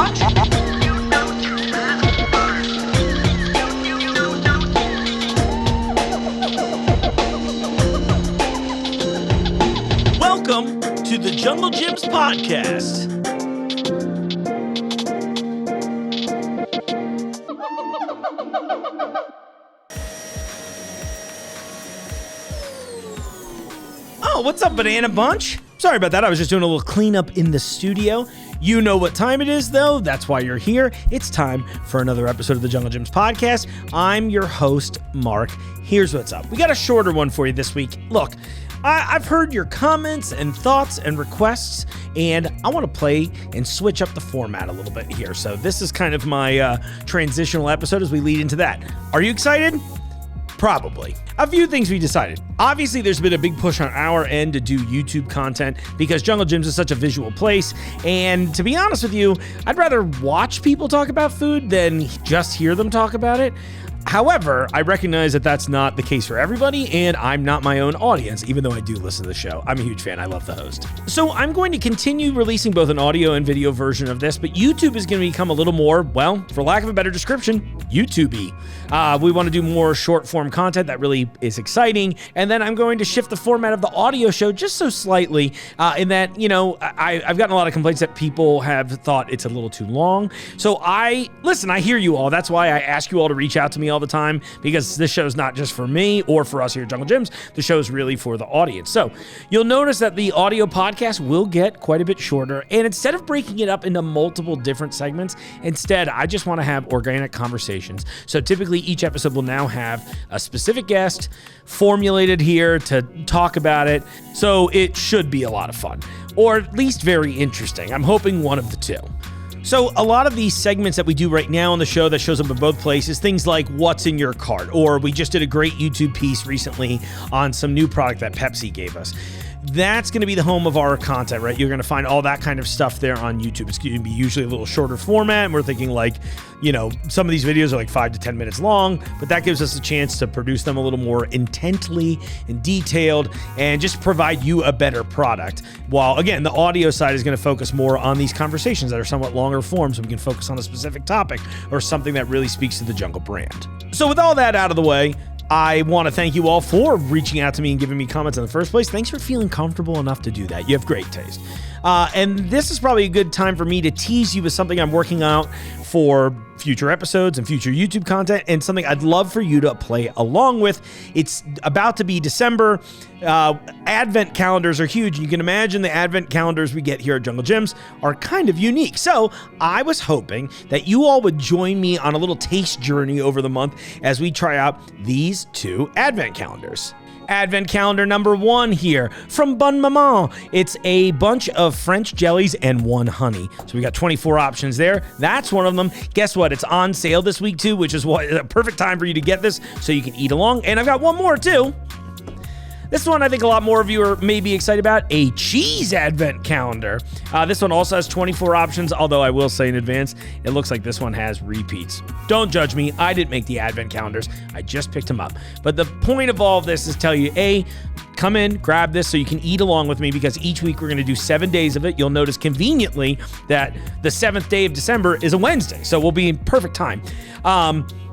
bunch? Welcome to the Jungle Gyms podcast. Oh, what's up, Banana Bunch? Sorry about that. I was just doing a little cleanup in the studio. You know what time it is, though. That's why you're here. It's time for another episode of the Jungle Gyms podcast. I'm your host, Mark. Here's what's up. We got a shorter one for you this week. Look, I've heard your comments and thoughts and requests, and I want to play and switch up the format a little bit here. So this is kind of my transitional episode as we lead into that. Are you excited? Probably. A few things we decided. Obviously, there's been a big push on our end to do YouTube content because Jungle Gyms is such a visual place. And to be honest with you, I'd rather watch people talk about food than just hear them talk about it. However, I recognize that that's not the case for everybody, and I'm not my own audience, even though I do listen to the show. I'm a huge fan. I love the host. So I'm going to continue releasing both an audio and video version of this, but YouTube is going to become a little more, well, for lack of a better description, YouTube-y. We want to do more short-form content that really is exciting, and then I'm going to shift the format of the audio show just so slightly in that, you know, I've gotten a lot of complaints that people have thought it's a little too long. So I hear you all. That's why I ask you all to reach out to me all the time, because this show is not just for me or for us here at Jungle Gyms. The show is really for the audience. So you'll notice that the audio podcast will get quite a bit shorter, and instead of breaking it up into multiple different segments, instead I just want to have organic conversations. So typically each episode will now have a specific guest formulated here to talk about it. So it should be a lot of fun, or at least very interesting. I'm hoping one of the two. So a lot of these segments that we do right now on the show that shows up in both places, things like what's in your cart, or we just did a great YouTube piece recently on some new product that Pepsi gave us. That's going to be the home of our content, right? You're going to find all that kind of stuff there on YouTube. It's going to be usually a little shorter format, and we're thinking like, you know, some of these videos are like 5 to 10 minutes long, but that gives us a chance to produce them a little more intently and detailed and just provide you a better product. While, again, the audio side is going to focus more on these conversations that are somewhat longer form, so we can focus on a specific topic or something that really speaks to the Jungle brand. So with all that out of the way, I want to thank you all for reaching out to me and giving me comments in the first place. Thanks for feeling comfortable enough to do that. You have great taste. And this is probably a good time for me to tease you with something I'm working out for future episodes and future YouTube content, and something I'd love for you to play along with. It's about to be December. Advent calendars are huge. You can imagine the Advent calendars we get here at Jungle Gyms are kind of unique. So I was hoping that you all would join me on a little taste journey over the month as we try out these two Advent calendars. Advent calendar number 1 here from Bonne Maman. It's a bunch of French jellies and 1 honey. So we got 24 options there. That's one of them. Guess what? It's on sale this week too, which is a perfect time for you to get this so you can eat along. And I've got one more too. This one I think a lot more of you are maybe excited about, a cheese advent calendar. This one also has 24 options, although I will say in advance, it looks like this one has repeats. Don't judge me. I didn't make the advent calendars. I just picked them up. But the point of all of this is tell you, A, come in, grab this so you can eat along with me, because each week we're going to do 7 days of it. You'll notice conveniently that the 7th day of December is a Wednesday, so we'll be in perfect time.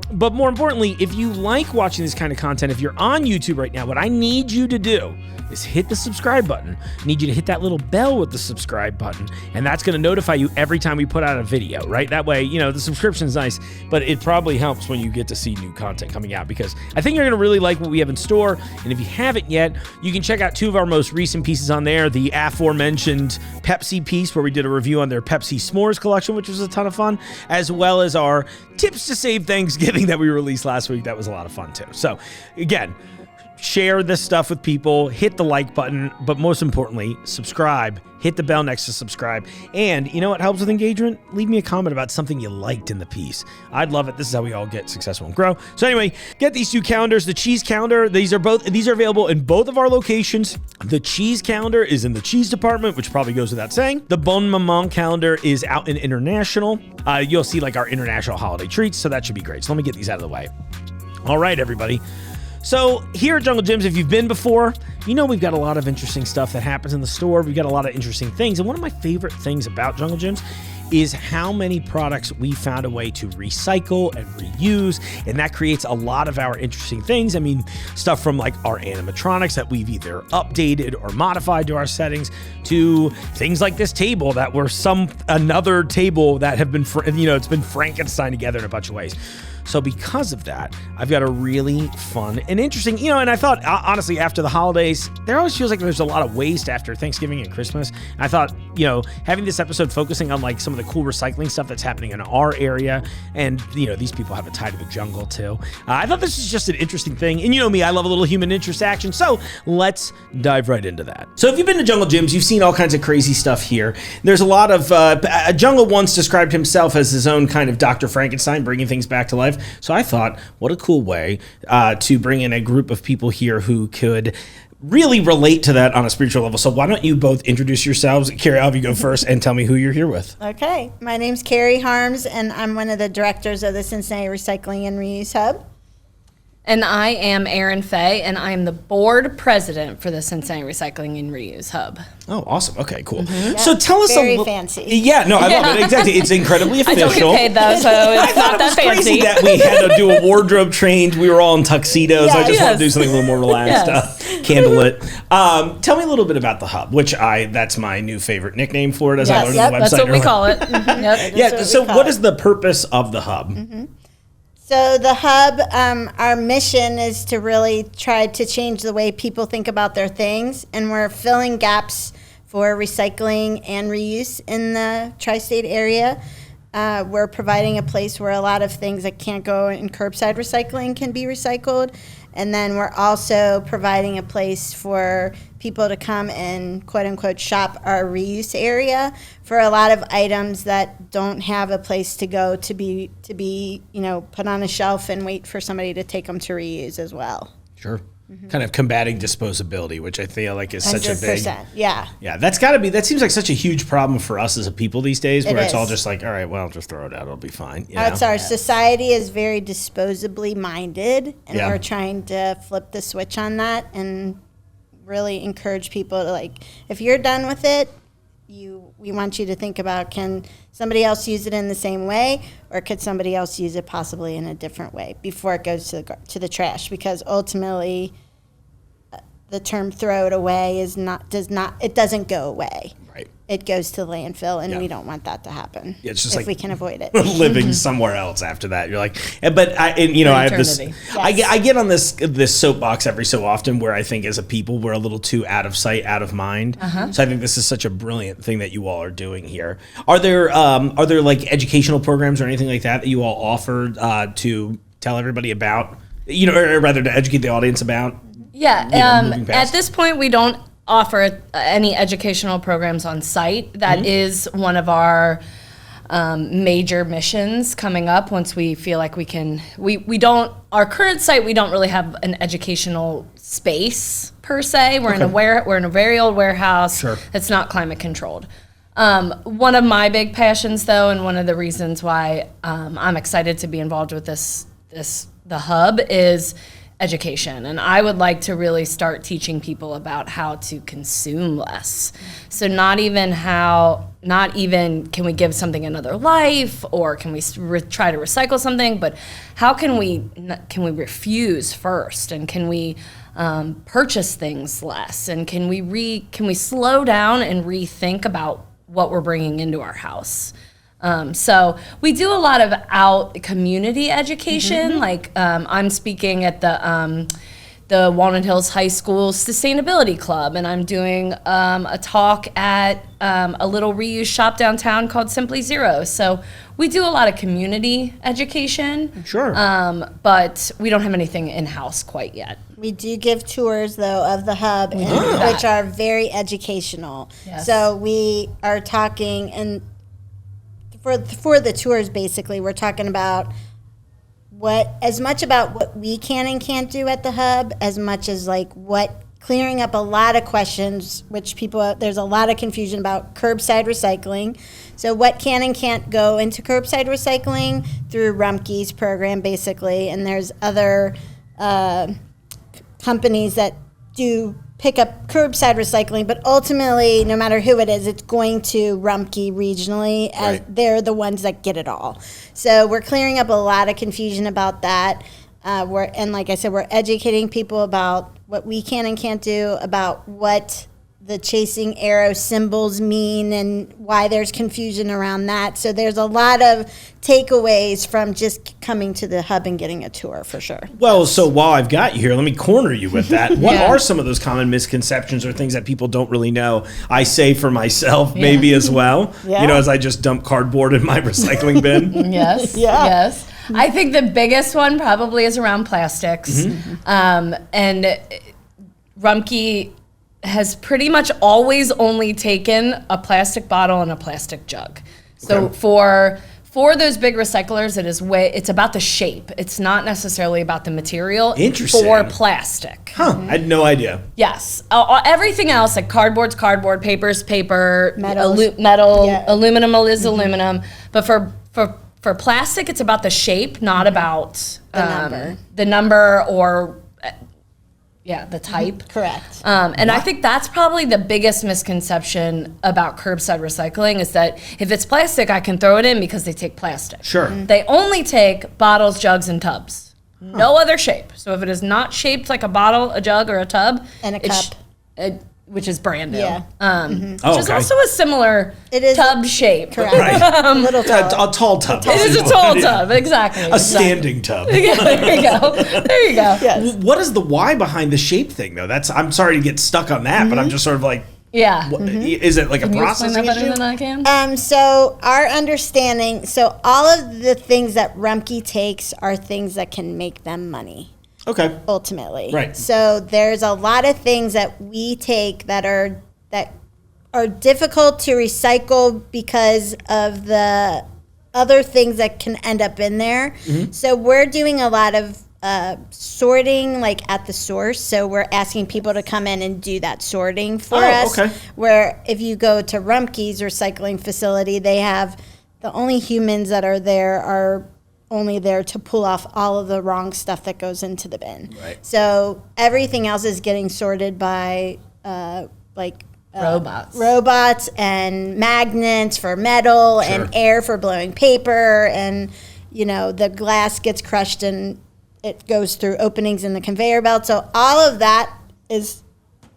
But more importantly, if you like watching this kind of content, if you're on YouTube right now, what I need you to do is hit the subscribe button. I need you to hit that little bell with the subscribe button, and that's going to notify you every time we put out a video, right? That way, you know, the subscription is nice, but it probably helps when you get to see new content coming out, because I think you're going to really like what we have in store. And if you haven't yet, you can check out 2 of our most recent pieces on there. The aforementioned Pepsi piece, where we did a review on their Pepsi S'mores collection, which was a ton of fun, as well as our tips to save Thanksgiving that we released last week. That was a lot of fun too. So again, share this stuff with people, hit the like button, but most importantly, subscribe, hit the bell next to subscribe. And you know what helps with engagement? Leave me a comment about something you liked in the piece. I'd love it. This is how we all get successful and grow. So anyway, get these 2 calendars. The cheese calendar, these are available in both of our locations. The cheese calendar is in the cheese department, which probably goes without saying. The Bonne Maman calendar is out in international. You'll see like our international holiday treats, so that should be great. So let me get these out of the way. All right, everybody. So here at Jungle Gyms, if you've been before, you know we've got a lot of interesting stuff that happens in the store. We've got a lot of interesting things. And one of my favorite things about Jungle Gyms is how many products we found a way to recycle and reuse, and that creates a lot of our interesting things. I mean, stuff from like our animatronics that we've either updated or modified to our settings, to things like this table that were another table that have been, it's been Frankenstein together in a bunch of ways. So because of that, I've got a really fun and interesting, and I thought, honestly, after the holidays, there always feels like there's a lot of waste after Thanksgiving and Christmas. And I thought, having this episode focusing on like some of the cool recycling stuff that's happening in our area, and, these people have a tie to the jungle too. I thought this was just an interesting thing. And you know me, I love a little human interest action. So let's dive right into that. So if you've been to jungle gyms, you've seen all kinds of crazy stuff here. There's a lot of, Jungle once described himself as his own kind of Dr. Frankenstein, bringing things back to life. So I thought, what a cool way to bring in a group of people here who could really relate to that on a spiritual level. So why don't you both introduce yourselves? Carrie, I'll have you go first and tell me who you're here with. Okay. My name's Carrie Harms, and I'm one of the directors of the Cincinnati Recycling and Reuse Hub. And I am Erin Fay, and I am the board president for the Cincinnati Recycling and Reuse Hub. Oh, awesome. Okay, cool. Mm-hmm. So tell us very fancy. Yeah, no, I love it. Exactly. It's incredibly official. I don't get paid, though, so it's not that fancy. Crazy that we had to do a wardrobe change. We were all in tuxedos. I just want to do something a little more relaxed, candlelit. Tell me a little bit about the Hub, that's my new favorite nickname for it, as I learned on the website. That's what we call it. Mm-hmm. What is the purpose of the Hub? Mm-hmm. So the Hub, our mission is to really try to change the way people think about their things, and we're filling gaps for recycling and reuse in the tri-state area. We're providing a place where a lot of things that can't go in curbside recycling can be recycled. And then we're also providing a place for people to come and quote unquote shop our reuse area for a lot of items that don't have a place to go to be put on a shelf and wait for somebody to take them to reuse as well. Sure. Mm-hmm. Kind of combating disposability, which I feel like is 100%, such a big... yeah. Yeah, that seems like such a huge problem for us as a people these days, where it's all just like, all right, well, just throw it out, it'll be fine. Our society is very disposably minded, and we're trying to flip the switch on that and really encourage people to, if you're done with it, we want you to think about, can somebody else use it in the same way, or could somebody else use it possibly in a different way before it goes to the trash? Because ultimately, the term "throw it away" it doesn't go away. Right. It goes to the landfill, and we don't want that to happen. Yeah, it's just if we can avoid it. Living somewhere else after that, you're like. But I have this. Yes. I get on this soapbox every so often where I think as a people we're a little too out of sight, out of mind. Uh-huh. So I think this is such a brilliant thing that you all are doing here. Are there like educational programs or anything like that you all offer to tell everybody about? Or rather to educate the audience about? Yeah. At this point, we don't offer any educational programs on site. That is one of our major missions coming up once we feel like we can. Our current site, we don't really have an educational space per se. We're in a very old warehouse. Sure. That's not climate controlled. One of my big passions, though, and one of the reasons why I'm excited to be involved with the Hub is education, and I would like to really start teaching people about how to consume less. So not even can we give something another life, or can we try to recycle something, but how can we refuse first, and can we purchase things less, and can we slow down and rethink about what we're bringing into our house? So we do a lot of community education. Mm-hmm. I'm speaking at the Walnut Hills High School Sustainability Club, and I'm doing a talk at a little reuse shop downtown called Simply Zero. So we do a lot of community education. Sure. But we don't have anything in-house quite yet. We do give tours, though, of the Hub, which are very educational. Yes. So we are talking, and for the tours, basically, we're talking about as much about what we can and can't do at the Hub, as much as clearing up a lot of questions, which there's a lot of confusion about curbside recycling. So what can and can't go into curbside recycling through Rumpke's program, basically, and there's other companies that do pick up curbside recycling, but ultimately, no matter who it is, it's going to Rumpke regionally, as they're the ones that get it all. So we're clearing up a lot of confusion about that. And like I said, we're educating people about what we can and can't do, about what the chasing arrow symbols mean and why there's confusion around that. So there's a lot of takeaways from just coming to the hub and getting a tour, for sure. Well, so while I've got you here, let me corner you with that. What are some of those common misconceptions or things that people don't really know? I say for myself, maybe as well, as I just dump cardboard in my recycling bin. Yes. I think the biggest one probably is around plastics. And Rumpke has pretty much always only taken a plastic bottle and a plastic jug. So for those big recyclers, it's about the shape. It's not necessarily about the material. Interesting. For plastic. I had no idea. Yes. Everything else, like cardboard's cardboard, paper's paper, metal, aluminum is aluminum. But for plastic, it's about the shape, not about the number or the type. Correct. And I think that's probably the biggest misconception about curbside recycling is that if it's plastic, I can throw it in because they take plastic. Sure. They only take bottles, jugs, and tubs. No other shape. So if it is not shaped like a bottle, a jug, or a tub. And a cup. Which is brand new. Which is also a similar tub shape. Correct. Little tub. A tall tub. It is a tall tub, exactly. A standing tub. There you go. Yes. What is the why behind the shape thing, though? I'm sorry to get stuck on that, but I'm just sort of like, is it like a processing issue? Better than I can? So our understanding, all of the things that Rumpke takes are things that can make them money. Okay. Ultimately. Right. So there's a lot of things that we take that are difficult to recycle because of the other things that can end up in there. So we're doing a lot of sorting, like at the source. So we're asking people to come in and do that sorting for us. Okay. Where if you go to Rumpke's recycling facility, they have the only humans that are there are only there to pull off all of the wrong stuff that goes into the bin. Right. So everything else is getting sorted by robots and magnets for metal and air for blowing paper, and the glass gets crushed and it goes through openings in the conveyor belt. So all of that is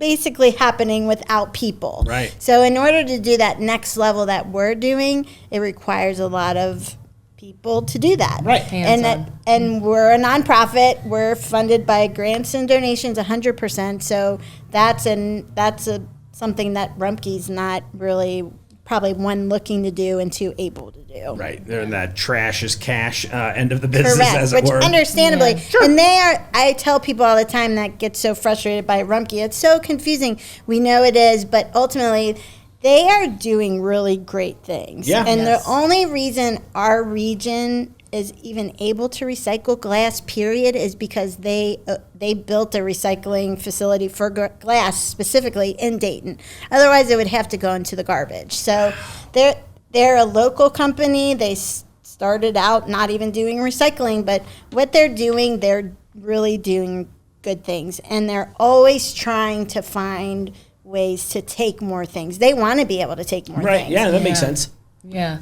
basically happening without people. Right. So in order to do that next level that we're doing, it requires a lot of people to do that. Right. And we're a nonprofit. We're funded by grants and donations 100%. So that's something that Rumpke's not really probably one looking to do and two able to do. Right. They're in that trash is cash end of the business, correct, as it which were. Understandably. Yeah. Sure. And I tell people all the time that get so frustrated by Rumpke. It's so confusing. We know it is, but ultimately they are doing really great things. Yeah. And the only reason our region is even able to recycle glass, period, is because they built a recycling facility for glass specifically in Dayton. Otherwise, it would have to go into the garbage. So they're a local company. They started out not even doing recycling, but what they're doing, they're really doing good things. And they're always trying to find ways to take more things. They want to be able to take more right. things. Yeah, that makes sense. Yeah.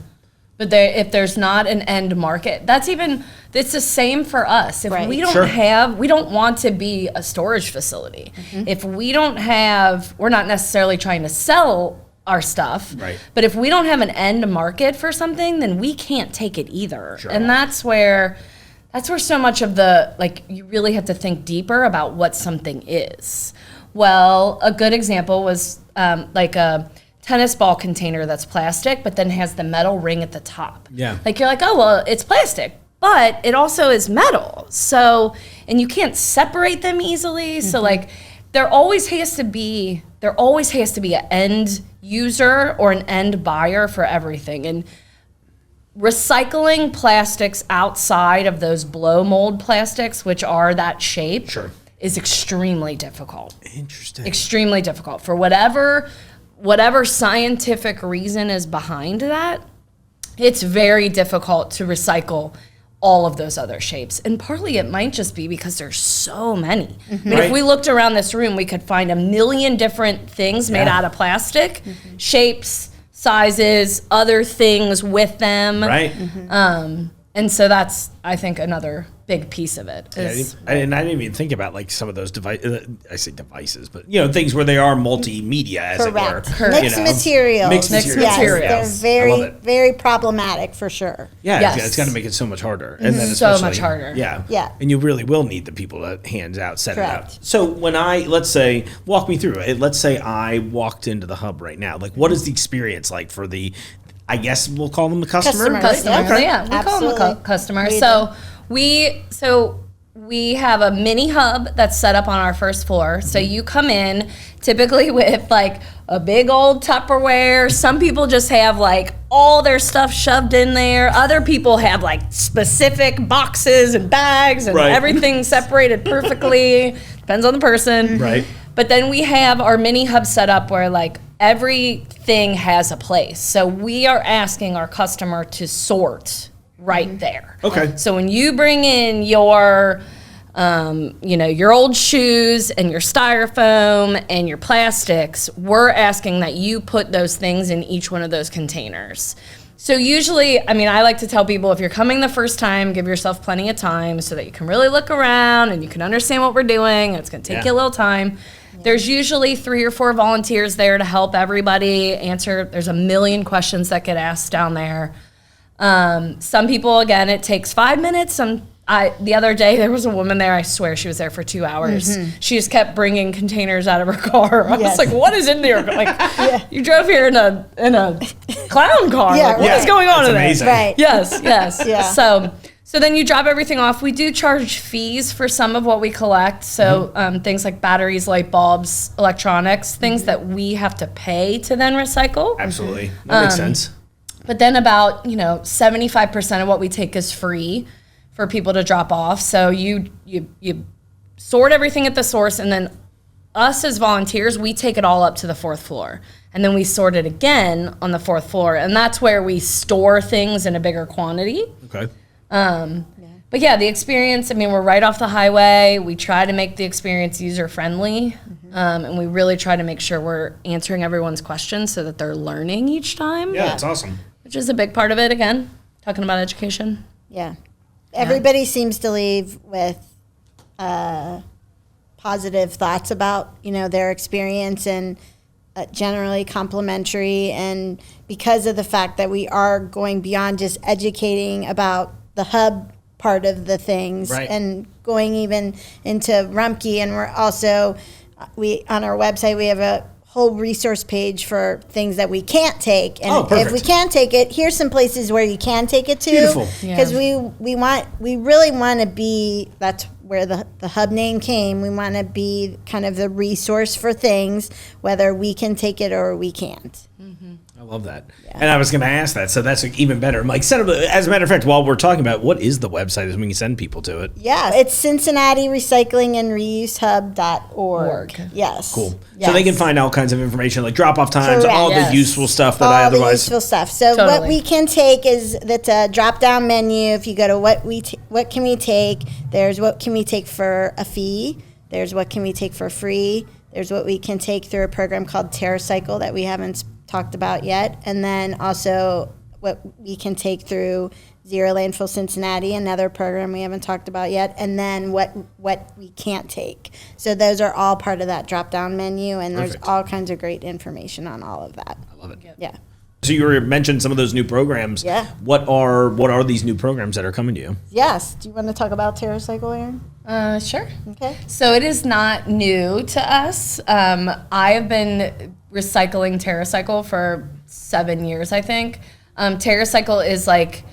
But if there's not an end market, it's the same for us. If we don't we don't want to be a storage facility. If we don't have, we're not necessarily trying to sell our stuff. Right. But if we don't have an end market for something, then we can't take it either. Sure. And that's where so much of you really have to think deeper about what something is. Well, a good example was like a tennis ball container that's plastic, but then has the metal ring at the top. Yeah. Like you're like, oh, well, it's plastic, but it also is metal. So, and you can't separate them easily. So like there always has to be an end user or an end buyer for everything. And recycling plastics outside of those blow mold plastics, which are that shape, is extremely difficult. Interesting. Extremely difficult. For whatever scientific reason is behind that, it's very difficult to recycle all of those other shapes. And partly it might just be because there's so many. I mean, Right. if we looked around this room, we could find a million different things made out of plastic, shapes, sizes, other things with them. Right. And so that's, I think, another big piece of it. Is, I didn't even think about like some of those I say devices, but things where they are multimedia, as Correct. it were. Mixed materials. Mixed Mixed materials. Yes, materials. they're I love very, it. very problematic for sure. Yeah, Yes. it's got to make it so much harder. And then So especially, much harder. Yeah. Yeah. And you really will need the people that hands out, set it up. Correct. So when let's say, walk me through it. Let's say I walked into the hub right now. Like, what is the experience like for I guess we'll call them the customer? Customer. Customers, Okay. yeah, we call them Absolutely. customers. We So we have a mini hub that's set up on our first floor. So you come in typically with like a big old Tupperware. Some people just have like all their stuff shoved in there. Other people have like specific boxes and bags and Right. everything separated perfectly. Depends on the person. Right. But then we have our mini hub set up where like everything has a place. So we are asking our customer to sort right there. Okay. So when you bring in your, your old shoes and your styrofoam and your plastics, we're asking that you put those things in each one of those containers. So usually, I like to tell people if you're coming the first time, give yourself plenty of time so that you can really look around and you can understand what we're doing. It's going to take you a little time. There's usually 3 or 4 volunteers there to help everybody answer. There's a million questions that get asked down there. Some people, again, it takes 5 minutes. The other day, there was a woman there, I swear she was there for 2 hours. She just kept bringing containers out of her car. I was like, what is in there? Like, you drove here in a clown car. Yeah, Like, what is going on that's in there? amazing. Right. Yes. Yeah. So then you drop everything off. We do charge fees for some of what we collect. So things like batteries, light bulbs, electronics, things that we have to pay to then recycle. Absolutely. That makes sense. But then about 75% of what we take is free for people to drop off. So you sort everything at the source, and then us as volunteers, we take it all up to the 4th floor. And then we sort it again on the 4th floor. And that's where we store things in a bigger quantity. Okay. But yeah, the experience, we're right off the highway. We try to make the experience user-friendly. And we really try to make sure we're answering everyone's questions so that they're learning each time. Yeah, that's awesome. Which is a big part of it, again, talking about education. Yeah. Everybody seems to leave with positive thoughts about, their experience, and generally complimentary. And because of the fact that we are going beyond just educating about the hub part of the things, Right. and going even into Rumpke, and we're also, on our website, we have a whole resource page for things that we can't take, and if perfect. we can take it, here's some places where you can take it to. Beautiful. Because we really want to be, that's where the hub name came. We want to be kind of the resource for things, whether we can take it or we can't. I love that. And I was going to ask that, so that's even better. Mike, as a matter of fact, while we're talking about what is the website, as we can send people to it. Yeah, it's Cincinnati Recycling and Reusehub.org. Yes. Cool. Yes. So they can find all kinds of information, like drop-off times, Correct. all Yes. the useful stuff that all I otherwise... the useful stuff. So Totally. what we can take is, that's a drop-down menu. If you go to what can we take, there's what can we take for a fee, there's what can we take for free, there's what we can take through a program called TerraCycle that we haven't talked about yet, and then also what we can take through Zero Landfill Cincinnati, another program we haven't talked about yet, and then what we can't take. So those are all part of that drop-down menu, and Perfect. there's all kinds of great information on all of that. I love it. Yeah. So you mentioned some of those new programs. Yeah. What are these new programs that are coming to you? Yes. Do you want to talk about TerraCycle, Erin? Sure. Okay. So it is not new to us. I have been recycling TerraCycle for 7 years, I think. TerraCycle is like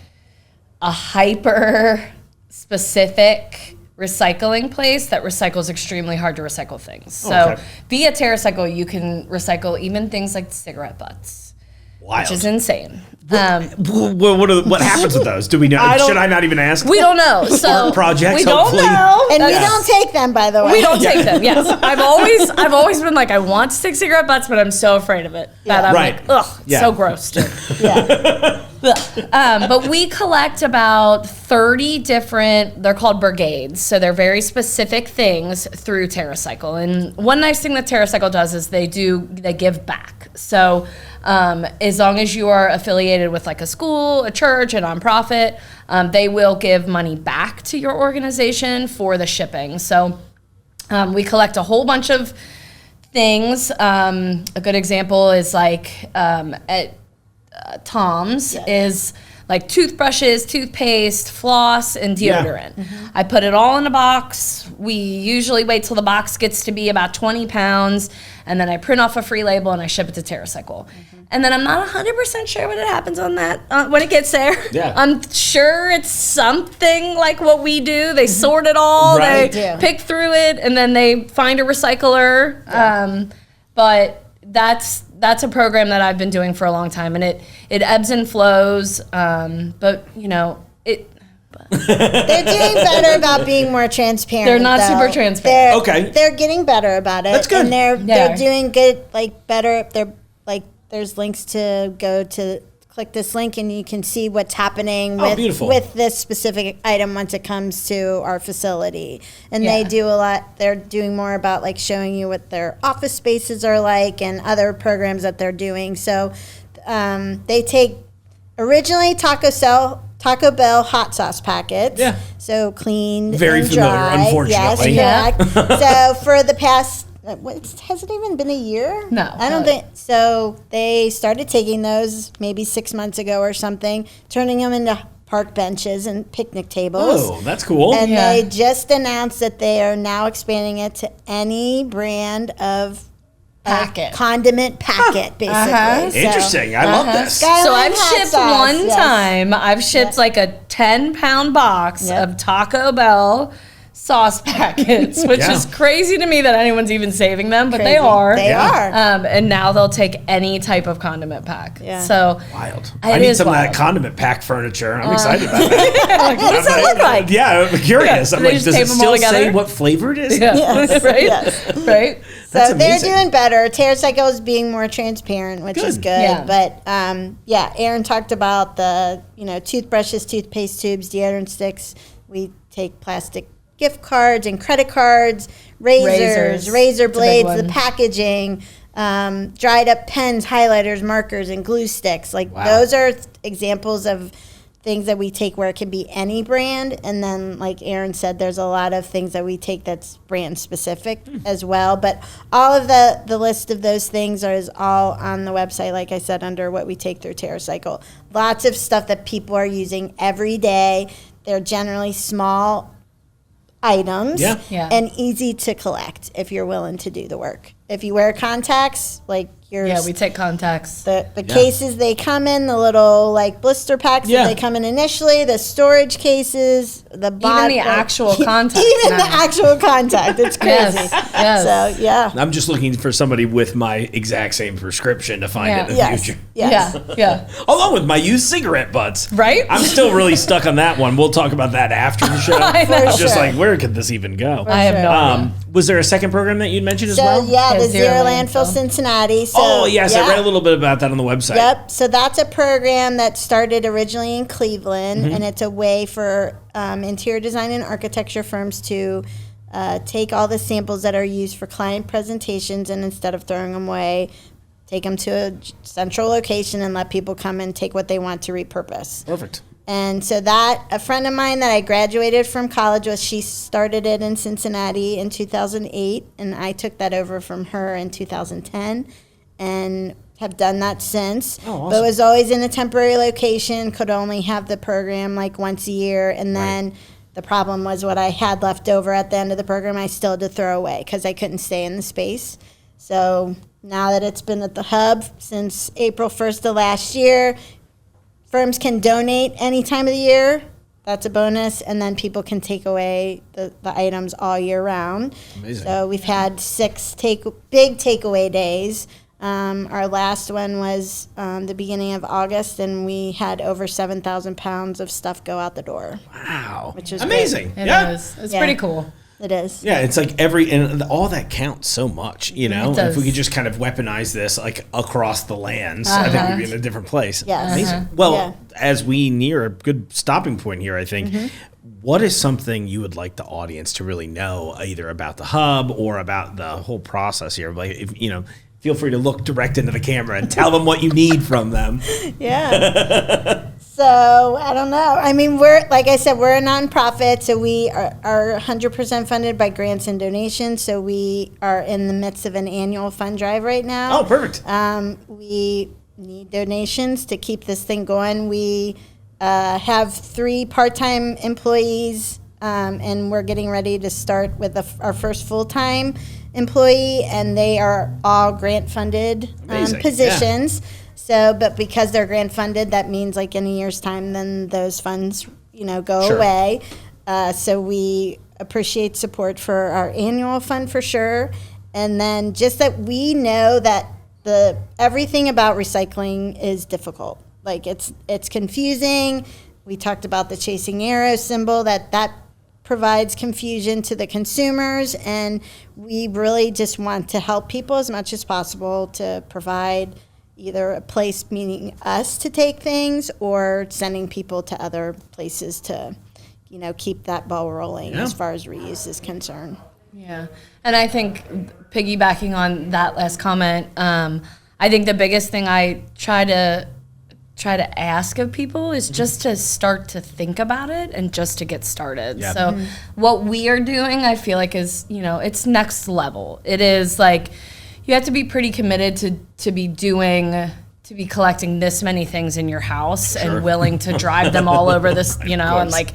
a hyper specific recycling place that recycles extremely hard to recycle things. So Okay. via TerraCycle, you can recycle even things like cigarette butts, Wild. which is insane. What happens with those? Do we know? Should I not even ask? We don't know. So Art projects, we don't hopefully. know. And we That's- don't take them, by the way. We don't take them. Yes, I've always been like, I want to take cigarette butts, but I'm so afraid of it that I'm Right. like, ugh, it's Yeah. so gross. Yeah. But we collect about 30 different, they're called brigades. So they're very specific things through TerraCycle. And one nice thing that TerraCycle does is they give back. So as long as you are affiliated with like a school, a church, a nonprofit, they will give money back to your organization for the shipping. So we collect a whole bunch of things. A good example is like at Tom's is like toothbrushes, toothpaste, floss, and deodorant. I put it all in a box. We usually wait till the box gets to be about 20 pounds, and then I print off a free label and I ship it to TerraCycle. And then I'm not 100% sure what happens on that when it gets there. Yeah. I'm sure it's something like what we do. They sort it all, Right. they pick through it, and then they find a recycler. But that's a program that I've been doing for a long time, and it ebbs and flows. But you know, They're doing better about being more transparent. They're not super transparent. Okay. They're getting better about it. That's good. And they're doing good, like better. They're like, there's links to go to click this link and you can see what's happening with this specific item once it comes to our facility. And they do a lot. They're doing more about like showing you what their office spaces are like and other programs that they're doing. So they take originally Taco Bell hot sauce packets. Yeah. So cleaned Very and familiar, dry. unfortunately. Yes, correct. So for the past, has it even been a year? No. I don't think. So they started taking those maybe 6 months ago or something, turning them into park benches and picnic tables. Oh, that's cool. And they just announced that they are now expanding it to any brand of Packet. Condiment packet, basically. So, Interesting. I love this. So Skyline I've hot shipped sauce, one yes. time. I've shipped like a 10-pound box of Taco Bell sauce packets, which is crazy to me that anyone's even saving them, but they are. They are. And now they'll take any type of condiment pack. Yeah. So Wild. It I need is some of that wild. condiment pack furniture. I'm excited about that. like, what does that look like? Yeah, I'm curious. I'm They like, just does tape it them all still say together? what flavor it is? Yeah. Yes. Right? Yes. Right? So That's they're amazing. doing better. TerraCycle is being more transparent, which is good. Yeah. But Erin talked about the toothbrushes, toothpaste tubes, deodorant sticks. We take plastic gift cards and credit cards, razors, razor It's a big blades, the one. packaging, dried up pens, highlighters, markers, and glue sticks. Like those are examples of things that we take where it can be any brand. And then, like Erin said, there's a lot of things that we take that's brand specific as well. But all of the list of those things is all on the website, like I said, under what we take through TerraCycle. Lots of stuff that people are using every day. They're generally small items and easy to collect if you're willing to do the work. If you wear contacts, like we take contacts. the cases they come in, the little like blister packs that they come in initially, the storage cases, the Even the actual contact. even the actual contact. It's crazy. Yes. So I'm just looking for somebody with my exact same prescription to find it in the future. Yes. Yeah. Along with my used cigarette butts. Right? I'm still really stuck on that one. We'll talk about that after the show. I know. I'm just sure. like, where could this even go? I have no idea. Was there a second program that you'd mentioned as So well? the Zero Zero Landfill. Landfill Cincinnati. So, Oh, yes. I read a little bit about that on the website. Yep. So that's a program that started originally in Cleveland, and it's a way for interior design and architecture firms to take all the samples that are used for client presentations, and instead of throwing them away, take them to a central location and let people come and take what they want to repurpose. Perfect. And so a friend of mine that I graduated from college with, she started it in Cincinnati in 2008, and I took that over from her in 2010 and have done that since. Oh, awesome. But it was always in a temporary location, could only have the program like once a year, and then the problem was what I had left over at the end of the program I still had to throw away because I couldn't stay in the space. So now that it's been at the hub since April 1st of last year, firms can donate any time of the year. That's a bonus. And then people can take away the items all year round. Amazing. So we've had 6 big takeaway days. Our last one was the beginning of August, and we had over 7,000 pounds of stuff go out the door. Wow. Which is amazing. It Yeah. is. It's Yeah. pretty cool. It is. Yeah, it's like and all that counts so much, you know? It does. If we could just kind of weaponize this like across the lands, I think we'd be in a different place. Yes. Amazing. Well, as we near a good stopping point here, I think, what is something you would like the audience to really know either about the hub or about the whole process here? Like, if, you know, feel free to look direct into the camera and tell them what you need from them. Yeah. So I don't know. I mean, like I said, we're a nonprofit, so we are 100% funded by grants and donations. So we are in the midst of an annual fund drive right now. Oh, perfect. We need donations to keep this thing going. We have 3 part-time employees, and we're getting ready to start with our first full-time employee, and they are all grant-funded positions. Yeah. So, but because they're grant funded, that means like in a year's time, then those funds, go away. So we appreciate support for our annual fund for sure. And then just that we know that everything about recycling is difficult. Like it's confusing. We talked about the chasing arrow symbol that provides confusion to the consumers. And we really just want to help people as much as possible to provide either a place, meaning us, to take things, or sending people to other places to, keep that ball rolling as far as reuse is concerned. Yeah. And I think piggybacking on that last comment, I think the biggest thing I try to ask of people is just to start to think about it and just to get started. Yeah. So what we are doing, I feel like is, it's next level. It is like, you have to be pretty committed to be collecting this many things in your house and willing to drive them all over this, and like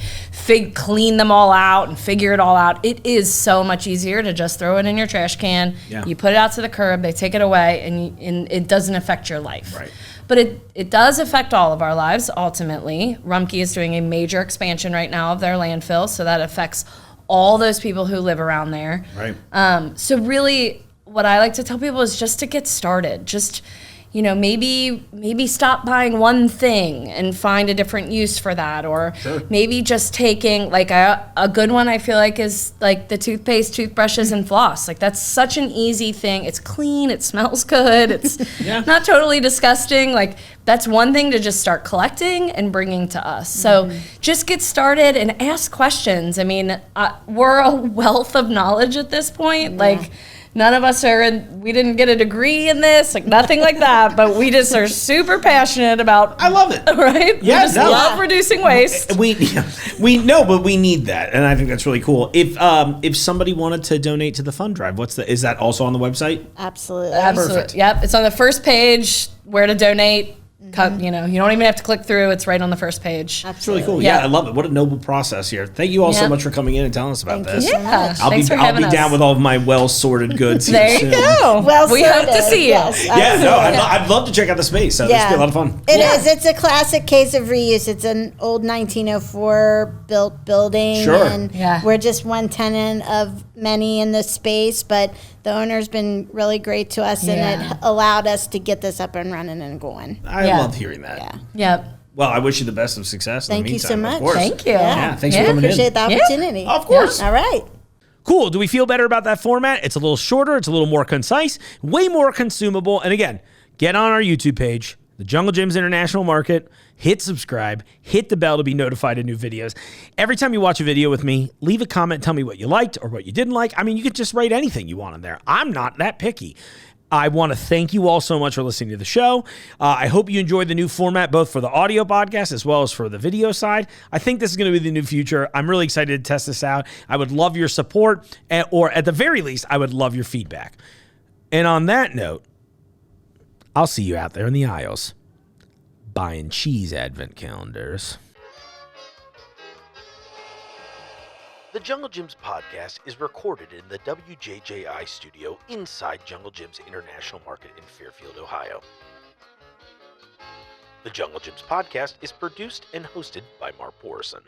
clean them all out and figure it all out. It is so much easier to just throw it in your trash can. Yeah. You put it out to the curb, they take it away, and it doesn't affect your life. Right. But it does affect all of our lives, ultimately. Rumpke is doing a major expansion right now of their landfill, so that affects all those people who live around there. Right. So really, what I like to tell people is just to get started. Just, maybe stop buying one thing and find a different use for that. Or maybe just taking, like a good one I feel like is like the toothpaste, toothbrushes, and floss. Like that's such an easy thing. It's clean, it smells good, it's not totally disgusting. Like that's one thing to just start collecting and bringing to us. So just get started and ask questions. I mean, we're a wealth of knowledge at this point. Like, none of us we didn't get a degree in this, like nothing like that, but we just are super passionate about. I love it. Right? Yeah, we just love reducing waste. We know, but we need that, and I think that's really cool. If somebody wanted to donate to the fund drive, is that also on the website? Absolutely. Perfect. Yep, it's on the first page, where to donate. You don't even have to click through. It's right on the first page. It's really cool. Yeah, I love it. What a noble process here. Thank you all so much for coming in and telling us about this. Yeah, I'll be down with all of my well-sorted goods here there soon. you go. We hope to see you. Yes, Yeah, no, I'd love to check out the space. So this would be a lot of fun. It is. It's a classic case of reuse. It's an old 1904 built building. Sure. And we're just one tenant of many in this space, but the owner's been really great to us, and it allowed us to get this up and running and going. I love hearing that. Yeah. Yep. Well, I wish you the best of success. Thank you so much. Of course. Thank you. Yeah, thanks for coming Appreciate in. the opportunity. Of course. All right. Cool. Do we feel better about that format? It's a little shorter. It's a little more concise, way more consumable. And again, get on our YouTube page, The Jungle Gyms International Market. Hit subscribe. Hit the bell to be notified of new videos. Every time you watch a video with me, leave a comment. Tell me what you liked or what you didn't like. I mean, you could just write anything you want in there. I'm not that picky. I want to thank you all so much for listening to the show. I hope you enjoyed the new format, both for the audio podcast as well as for the video side. I think this is going to be the new future. I'm really excited to test this out. I would love your support, or at the very least, I would love your feedback. And on that note, I'll see you out there in the aisles buying cheese advent calendars. The Jungle Gyms podcast is recorded in the WJJI studio inside Jungle Gyms International Market in Fairfield, Ohio. The Jungle Gyms podcast is produced and hosted by Mark Borison.